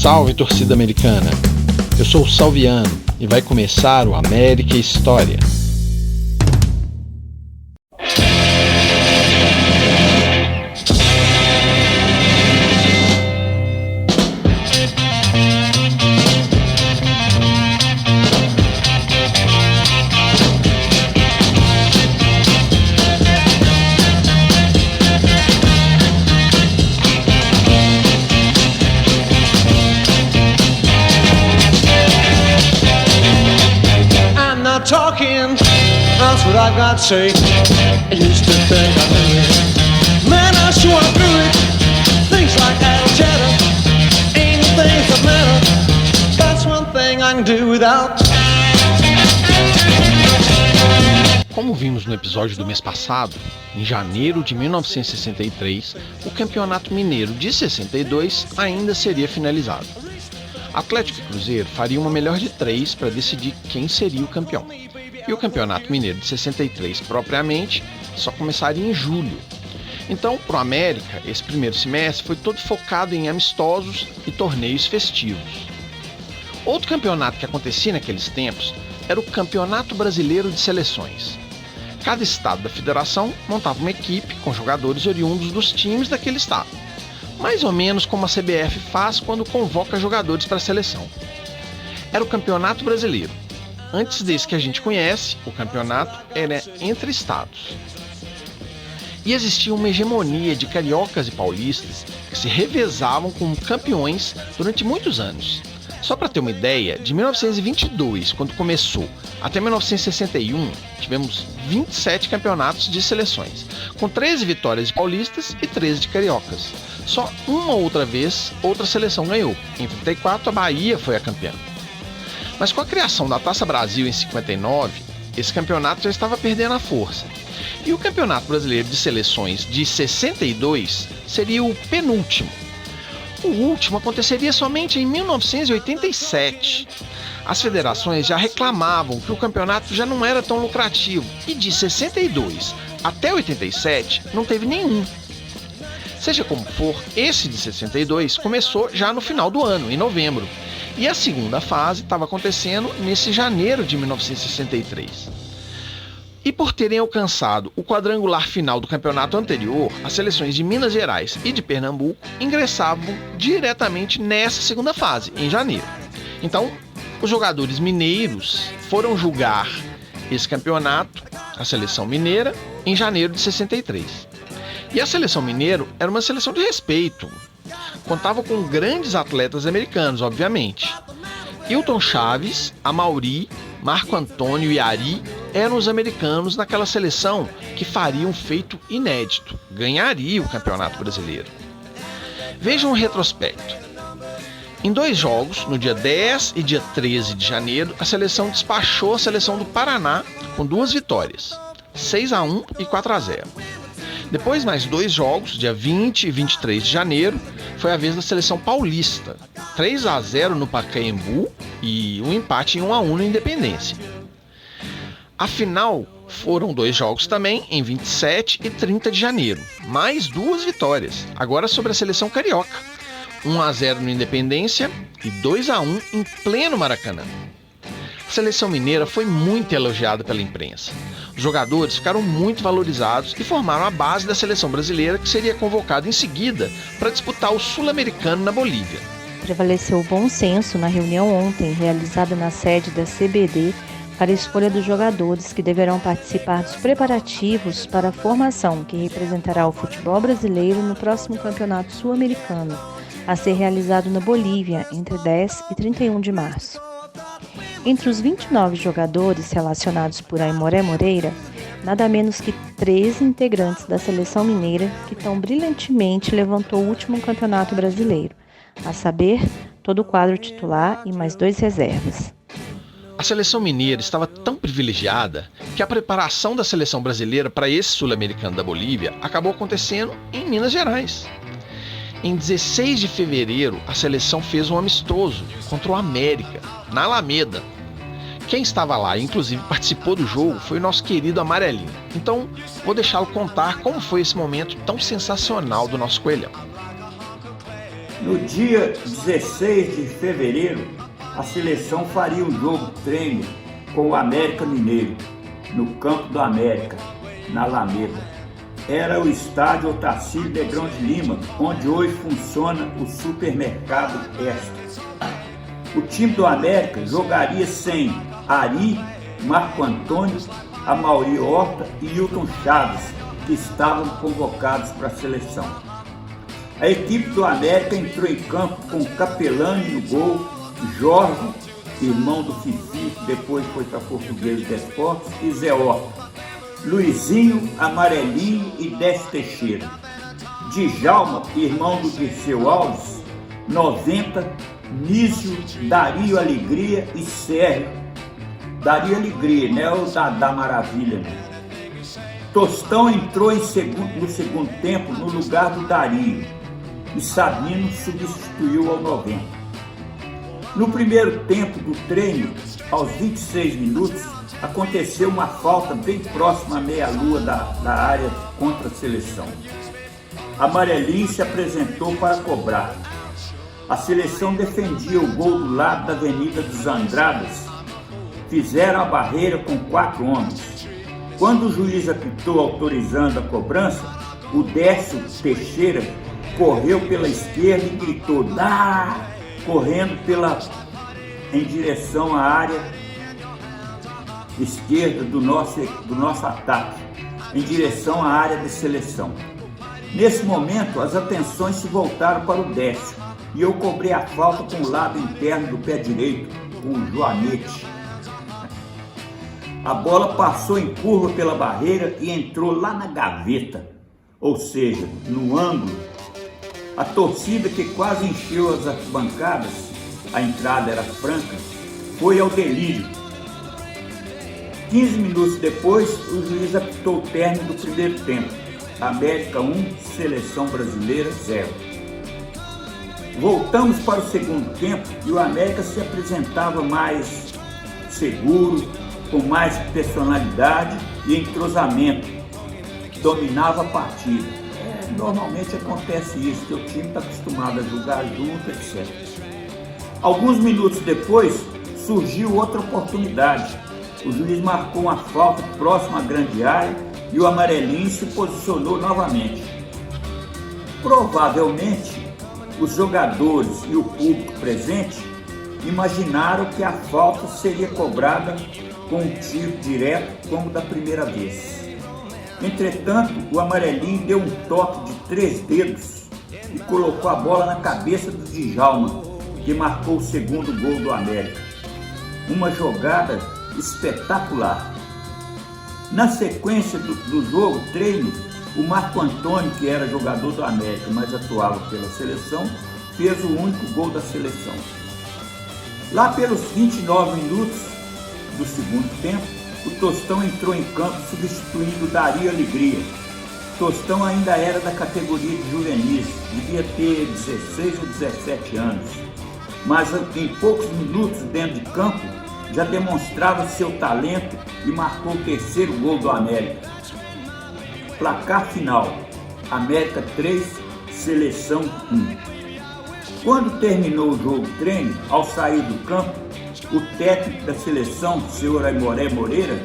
Salve, torcida americana! Eu sou o Salviano e vai começar o América História. Talking, that's what I've got to say. I used to think I knew it. Man, I sure through it. Things like that'll chatter. Ain't things that matter. That's one thing I can do without. Como vimos no episódio do mês passado, em janeiro de 1963, o Campeonato Mineiro de 62 ainda seria finalizado. Atlético e Cruzeiro fariam uma melhor de 3 para decidir quem seria o campeão. E o Campeonato Mineiro de 63, propriamente, só começaria em julho. Então, para o América, esse primeiro semestre foi todo focado em amistosos e torneios festivos. Outro campeonato que acontecia naqueles tempos era o Campeonato Brasileiro de Seleções. Cada estado da federação montava uma equipe com jogadores oriundos dos times daquele estado. Mais ou menos como a CBF faz quando convoca jogadores para a seleção. Era o Campeonato Brasileiro. Antes desse que a gente conhece, o campeonato era entre estados. E existia uma hegemonia de cariocas e paulistas que se revezavam como campeões durante muitos anos. Só para ter uma ideia, de 1922, quando começou, até 1961, tivemos 27 campeonatos de seleções, com 13 vitórias de paulistas e 13 de cariocas. Só uma outra vez, outra seleção ganhou. Em 34, a Bahia foi a campeã. Mas com a criação da Taça Brasil em 59, esse campeonato já estava perdendo a força. E o Campeonato Brasileiro de Seleções de 62 seria o penúltimo. O último aconteceria somente em 1987. As federações já reclamavam que o campeonato já não era tão lucrativo e de 62 até 87 não teve nenhum. Seja como for, esse de 62 começou já no final do ano, em novembro, e a segunda fase estava acontecendo nesse janeiro de 1963. E por terem alcançado o quadrangular final do campeonato anterior, as seleções de Minas Gerais e de Pernambuco ingressavam diretamente nessa segunda fase, em janeiro. Então, os jogadores mineiros foram julgar esse campeonato, a seleção mineira, em janeiro de 63. E a seleção mineira era uma seleção de respeito. Contava com grandes atletas americanos, obviamente. Hilton Chaves, Amauri, Marco Antônio e Ari eram os americanos naquela seleção que faria um feito inédito, ganharia o Campeonato Brasileiro. Vejam um retrospecto. Em 2 jogos, no dia 10 e dia 13 de janeiro, a seleção despachou a seleção do Paraná com 2 vitórias, 6-1 e 4-0. Depois, mais 2 jogos, dia 20 e 23 de janeiro, foi a vez da seleção paulista, 3-0 no Pacaembu e um empate em 1-1 na Independência. Afinal, foram 2 jogos também, em 27 e 30 de janeiro, mais 2 vitórias, agora sobre a seleção carioca, 1-0 no Independência e 2-1 em pleno Maracanã. A seleção mineira foi muito elogiada pela imprensa. Os jogadores ficaram muito valorizados e formaram a base da seleção brasileira, que seria convocada em seguida para disputar o Sul-Americano na Bolívia. Prevaleceu o bom senso na reunião ontem, realizada na sede da CBD, para a escolha dos jogadores que deverão participar dos preparativos para a formação que representará o futebol brasileiro no próximo Campeonato Sul-Americano, a ser realizado na Bolívia entre 10 e 31 de março. Entre os 29 jogadores relacionados por Aimoré Moreira, nada menos que 13 integrantes da seleção mineira que tão brilhantemente levantou o último campeonato brasileiro, a saber, todo o quadro titular e mais 2 reservas. A seleção mineira estava tão privilegiada que a preparação da seleção brasileira para esse sul-americano da Bolívia acabou acontecendo em Minas Gerais. Em 16 de fevereiro, a seleção fez um amistoso contra o América, na Alameda. Quem estava lá e inclusive participou do jogo foi o nosso querido Amarelinho. Então, vou deixá-lo contar como foi esse momento tão sensacional do nosso coelhão. No dia 16 de fevereiro, a seleção faria um jogo treino com o América Mineiro, no Campo do América, na Alameda. Era o estádio Otacílio Negrão de Lima, onde hoje funciona o supermercado Extra. O time do América jogaria sem Ari, Marco Antônio, Amaury Horta e Hilton Chaves, que estavam convocados para a seleção. A equipe do América entrou em campo com Capelani no gol, Jorge, irmão do Fifi, que depois foi para Portuguesa de Esportes, e Zé Horta, Luizinho, Amarelinho e Décio Teixeira. Djalma, irmão do Dirceu Alves, 90, Nísio, Dario Alegria e Sérgio. Dario Alegria, né? O da Maravilha, né? Tostão entrou no segundo tempo no lugar do Dario e Sabino substituiu ao 90. No primeiro tempo do treino, aos 26 minutos, aconteceu uma falta bem próxima à meia-lua da área contra a seleção. Amarelinho se apresentou para cobrar. A seleção defendia o gol do lado da Avenida dos Andradas. Fizeram a barreira com 4 homens. Quando o juiz apitou autorizando a cobrança, o Décio Teixeira correu pela esquerda e gritou "Dá!", correndo em direção à área esquerda do nosso ataque, em direção à área de seleção. Nesse momento, as atenções se voltaram para o Décio e eu cobrei a falta com o lado interno do pé direito, com o joanete. A bola passou em curva pela barreira e entrou lá na gaveta, ou seja, no ângulo. A torcida, que quase encheu as arquibancadas, a entrada era franca, foi ao delírio. 15 minutos depois, o juiz apitou o término do primeiro tempo. América 1, Seleção Brasileira 0. Voltamos para o segundo tempo e o América se apresentava mais seguro, com mais personalidade e entrosamento. Dominava a partida. Normalmente acontece isso, que o time está acostumado a jogar junto, etc. Alguns minutos depois, surgiu outra oportunidade. O juiz marcou uma falta próxima à grande área e o Amarelinho se posicionou novamente. Provavelmente, os jogadores e o público presente imaginaram que a falta seria cobrada com um tiro direto como da primeira vez. Entretanto, o Amarelinho deu um toque de 3 dedos e colocou a bola na cabeça do Djalma, que marcou o segundo gol do América. Uma jogada espetacular. Na sequência do jogo, treino, o Marco Antônio, que era jogador do América, mas atuava pela seleção, fez o único gol da seleção. Lá pelos 29 minutos do segundo tempo, o Tostão entrou em campo substituindo o Dario Alegria. Tostão ainda era da categoria de juvenis, devia ter 16 ou 17 anos, mas em poucos minutos dentro de campo já demonstrava seu talento e marcou o terceiro gol do América. Placar final: América 3, Seleção 1. Quando terminou o jogo treino, ao sair do campo, o técnico da seleção, o senhor Aimoré Moreira,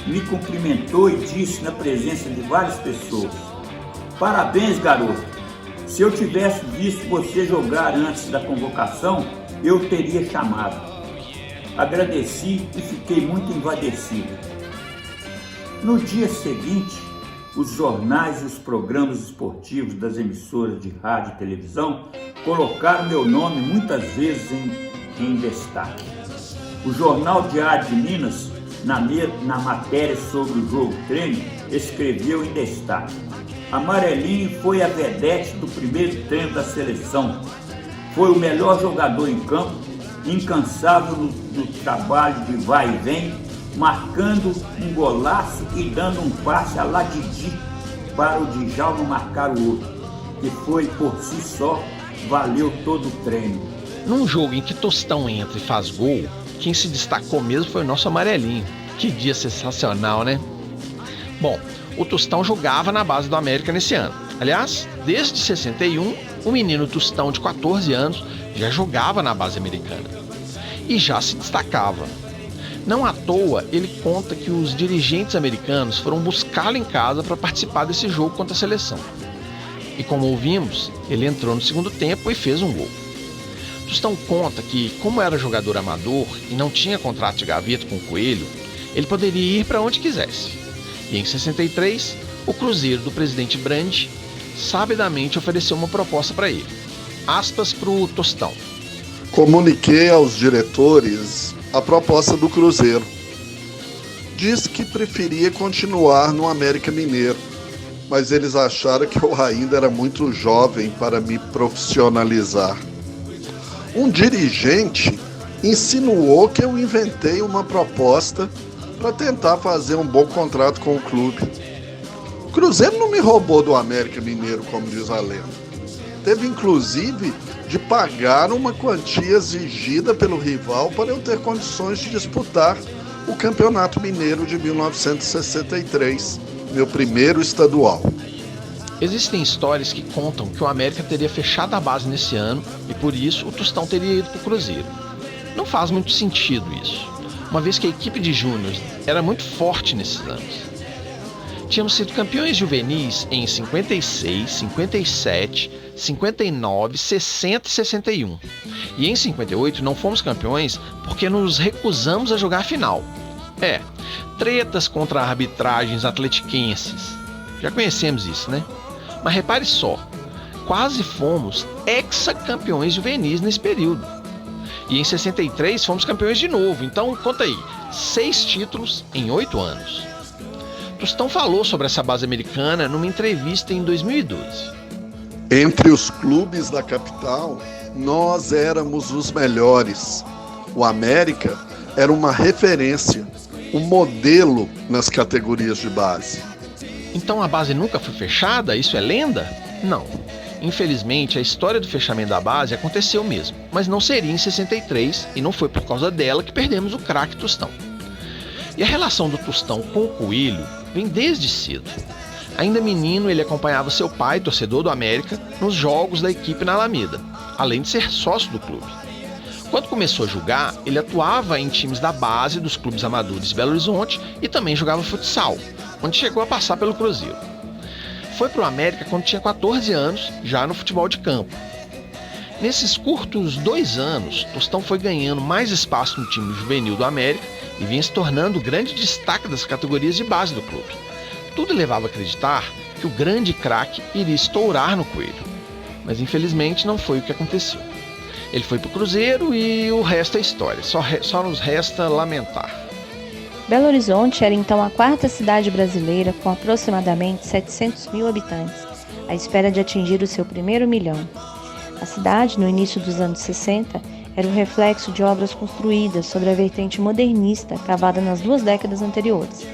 me cumprimentou e disse na presença de várias pessoas: "Parabéns, garoto! Se eu tivesse visto você jogar antes da convocação, eu teria chamado." Agradeci e fiquei muito envaidecido. No dia seguinte, os jornais e os programas esportivos das emissoras de rádio e televisão colocaram meu nome muitas vezes em destaque. O Jornal Diário de Minas, na matéria sobre o jogo treino, escreveu em destaque: "Amarelinho foi a vedete do primeiro treino da seleção. Foi o melhor jogador em campo, incansável no trabalho de vai e vem, marcando um golaço e dando um passe a la Didi para o Djalma marcar o outro, que foi por si só, valeu todo o treino." Num jogo em que Tostão entra e faz gol, quem se destacou mesmo foi o nosso Amarelinho. Que dia sensacional, né? Bom, o Tostão jogava na base do América nesse ano. Aliás, desde 61 o menino Tostão, de 14 anos, já jogava na base americana e já se destacava. Não à toa, ele conta que os dirigentes americanos foram buscá-lo em casa para participar desse jogo contra a seleção. E como ouvimos, ele entrou no segundo tempo e fez um gol. Tostão conta que, como era jogador amador e não tinha contrato de gaveta com o Coelho, ele poderia ir para onde quisesse. E em 63, o Cruzeiro do presidente Brandi sabidamente ofereceu uma proposta para ele. Aspas para o Tostão. Comuniquei aos diretores a proposta do Cruzeiro. Disse que preferia continuar no América Mineiro, mas eles acharam que eu ainda era muito jovem para me profissionalizar. Um dirigente insinuou que eu inventei uma proposta para tentar fazer um bom contrato com o clube. O Cruzeiro não me roubou do América Mineiro, como diz a lenda. Teve inclusive de pagar uma quantia exigida pelo rival para eu ter condições de disputar o Campeonato Mineiro de 1963, meu primeiro estadual. Existem histórias que contam que o América teria fechado a base nesse ano e por isso o Tostão teria ido para o Cruzeiro. Não faz muito sentido isso, uma vez que a equipe de júniores era muito forte nesses anos. Tínhamos sido campeões juvenis em 56, 57, 59, 60 e 61. E em 58 não fomos campeões porque nos recusamos a jogar a final. Tretas contra arbitragens atletiquenses. Já conhecemos isso, né? Mas repare só, quase fomos hexacampeões juvenis nesse período. E em 63 fomos campeões de novo, então conta aí, 6 títulos em 8 anos. Tostão falou sobre essa base americana numa entrevista em 2012. Entre os clubes da capital, nós éramos os melhores. O América era uma referência, um modelo nas categorias de base. Então a base nunca foi fechada? Isso é lenda? Não. Infelizmente, a história do fechamento da base aconteceu mesmo, mas não seria em 63 e não foi por causa dela que perdemos o craque Tostão. E a relação do Tostão com o Coelho vem desde cedo. Ainda menino, ele acompanhava seu pai, torcedor do América, nos jogos da equipe na Alameda, além de ser sócio do clube. Quando começou a jogar, ele atuava em times da base dos clubes amadores de Belo Horizonte e também jogava futsal, onde chegou a passar pelo Cruzeiro. Foi para o América quando tinha 14 anos, já no futebol de campo. Nesses curtos 2 anos, Tostão foi ganhando mais espaço no time juvenil do América e vinha se tornando o grande destaque das categorias de base do clube. Tudo levava a acreditar que o grande craque iria estourar no Coelho, mas infelizmente não foi o que aconteceu. Ele foi para o Cruzeiro e o resto é história, só nos resta lamentar. Belo Horizonte era então a 4ª cidade brasileira com aproximadamente 700 mil habitantes, à espera de atingir o seu primeiro milhão. A cidade, no início dos anos 60, era o reflexo de obras construídas sobre a vertente modernista cavada nas 2 décadas anteriores.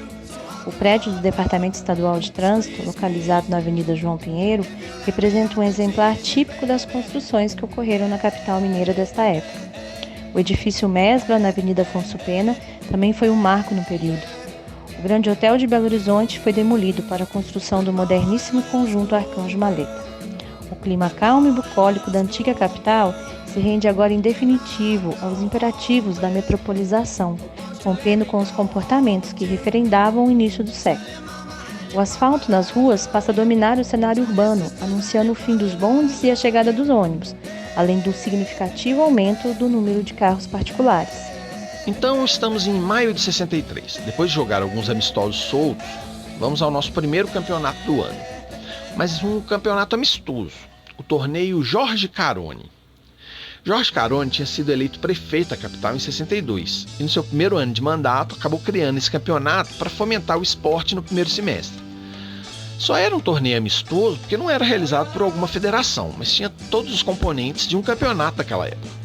O prédio do Departamento Estadual de Trânsito, localizado na Avenida João Pinheiro, representa um exemplar típico das construções que ocorreram na capital mineira desta época. O edifício Mesbla, na Avenida Afonso Pena, também foi um marco no período. O Grande Hotel de Belo Horizonte foi demolido para a construção do moderníssimo conjunto Arcanjo Maleta. O clima calmo e bucólico da antiga capital se rende agora em definitivo aos imperativos da metropolização, rompendo com os comportamentos que referendavam o início do século. O asfalto nas ruas passa a dominar o cenário urbano, anunciando o fim dos bondes e a chegada dos ônibus, além do significativo aumento do número de carros particulares. Então estamos em maio de 63. Depois de jogar alguns amistosos soltos, vamos ao nosso primeiro campeonato do ano. Mas um campeonato amistoso, o torneio Jorge Carone. Jorge Carone tinha sido eleito prefeito da capital em 62 e no seu primeiro ano de mandato acabou criando esse campeonato para fomentar o esporte no primeiro semestre. Só era um torneio amistoso porque não era realizado por alguma federação, mas tinha todos os componentes de um campeonato daquela época.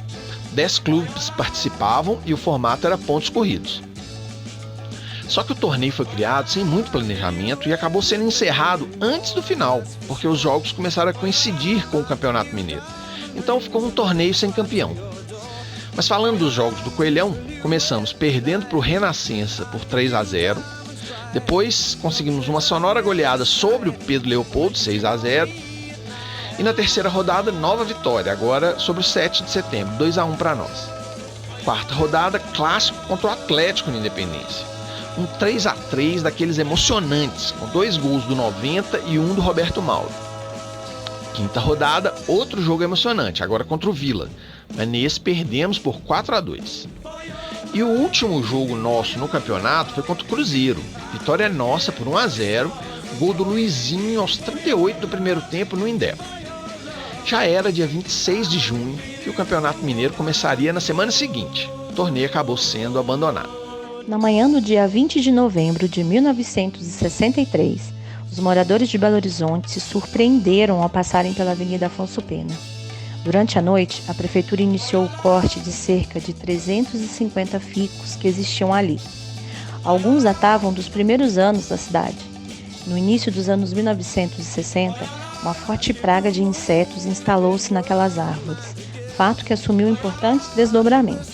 10 clubes participavam e o formato era pontos corridos. Só que o torneio foi criado sem muito planejamento e acabou sendo encerrado antes do final, porque os jogos começaram a coincidir com o Campeonato Mineiro. Então ficou um torneio sem campeão. Mas falando dos jogos do Coelhão, começamos perdendo para o Renascença por 3-0. Depois conseguimos uma sonora goleada sobre o Pedro Leopoldo, 6-0. E na terceira rodada, nova vitória, agora sobre o 7 de setembro, 2-1 para nós. Quarta rodada, clássico contra o Atlético na Independência. Um 3-3 daqueles emocionantes, com 2 gols do 90 e 1 do Roberto Mauro. Quinta rodada, outro jogo emocionante, agora contra o Vila, mas nesse perdemos por 4-2. E o último jogo nosso no campeonato foi contra o Cruzeiro, vitória nossa por 1-0, gol do Luizinho aos 38 do primeiro tempo no Indep. Já era dia 26 de junho que o Campeonato Mineiro começaria na semana seguinte. O torneio acabou sendo abandonado. Na manhã do dia 20 de novembro de 1963, os moradores de Belo Horizonte se surpreenderam ao passarem pela Avenida Afonso Pena. Durante a noite, a prefeitura iniciou o corte de cerca de 350 ficos que existiam ali. Alguns datavam dos primeiros anos da cidade. No início dos anos 1960, uma forte praga de insetos instalou-se naquelas árvores, fato que assumiu importantes desdobramentos.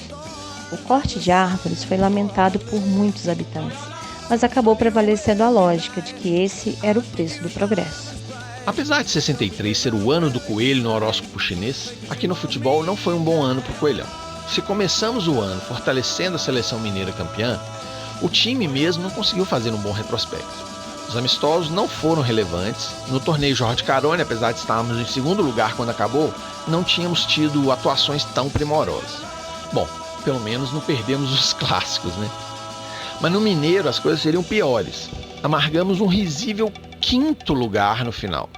O corte de árvores foi lamentado por muitos habitantes, mas acabou prevalecendo a lógica de que esse era o preço do progresso. Apesar de 63 ser o ano do coelho no horóscopo chinês, aqui no futebol não foi um bom ano para o Coelhão. Se começamos o ano fortalecendo a seleção mineira campeã, o time mesmo não conseguiu fazer um bom retrospecto. Os amistosos não foram relevantes. No torneio Jorge Carone, apesar de estarmos em segundo lugar quando acabou, não tínhamos tido atuações tão primorosas. Bom, pelo menos não perdemos os clássicos, né? Mas no Mineiro as coisas seriam piores. Amargamos um risível 5º lugar no final.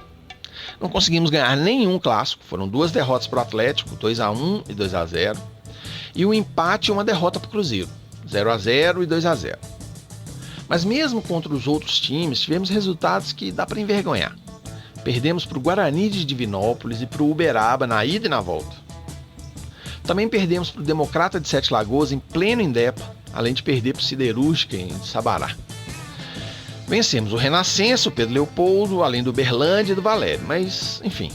Não conseguimos ganhar nenhum clássico, foram 2 derrotas para o Atlético, 2-1 e 2-0, e um empate e uma derrota para o Cruzeiro, 0-0 e 2-0. Mas mesmo contra os outros times, tivemos resultados que dá para envergonhar. Perdemos para o Guarani de Divinópolis e para o Uberaba na ida e na volta. Também perdemos para o Democrata de Sete Lagoas em pleno Indep, além de perder para o Siderúrgica em Sabará. Vencemos o Renascença, o Pedro Leopoldo, além do Uberlândia e do Valério, mas, enfim,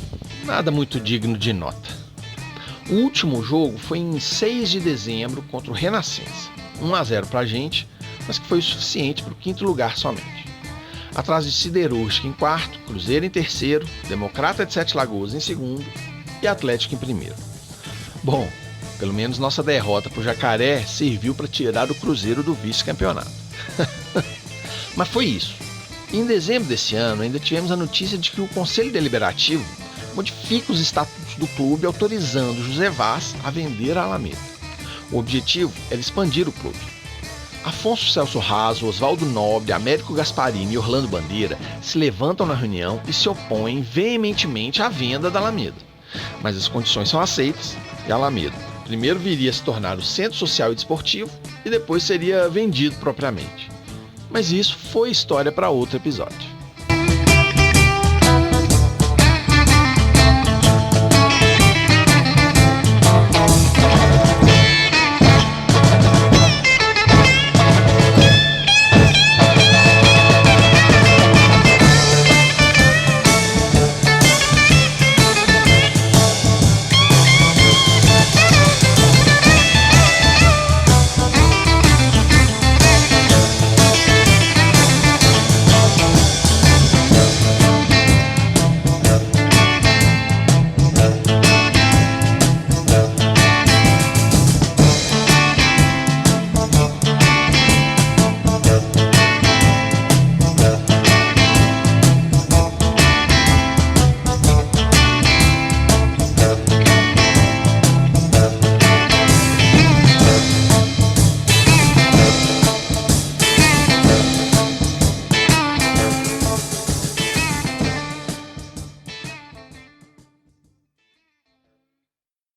nada muito digno de nota. O último jogo foi em 6 de dezembro contra o Renascença, 1-0 para a gente, mas que foi o suficiente para o 5º lugar somente. Atrás de Siderúrgica em 4º, Cruzeiro em 3º, Democrata de Sete Lagoas em 2º e Atlético em 1º. Bom, pelo menos nossa derrota para o Jacaré serviu para tirar o Cruzeiro do vice-campeonato. Mas foi isso. E em dezembro desse ano ainda tivemos a notícia de que o Conselho Deliberativo modifica os estatutos do clube autorizando José Vaz a vender a Alameda. O objetivo era expandir o clube. Afonso Celso Raso, Oswaldo Nobre, Américo Gasparini e Orlando Bandeira se levantam na reunião e se opõem veementemente à venda da Alameda. Mas as condições são aceitas e a Alameda primeiro viria a se tornar o centro social e desportivo e depois seria vendido propriamente. Mas isso foi história para outro episódio.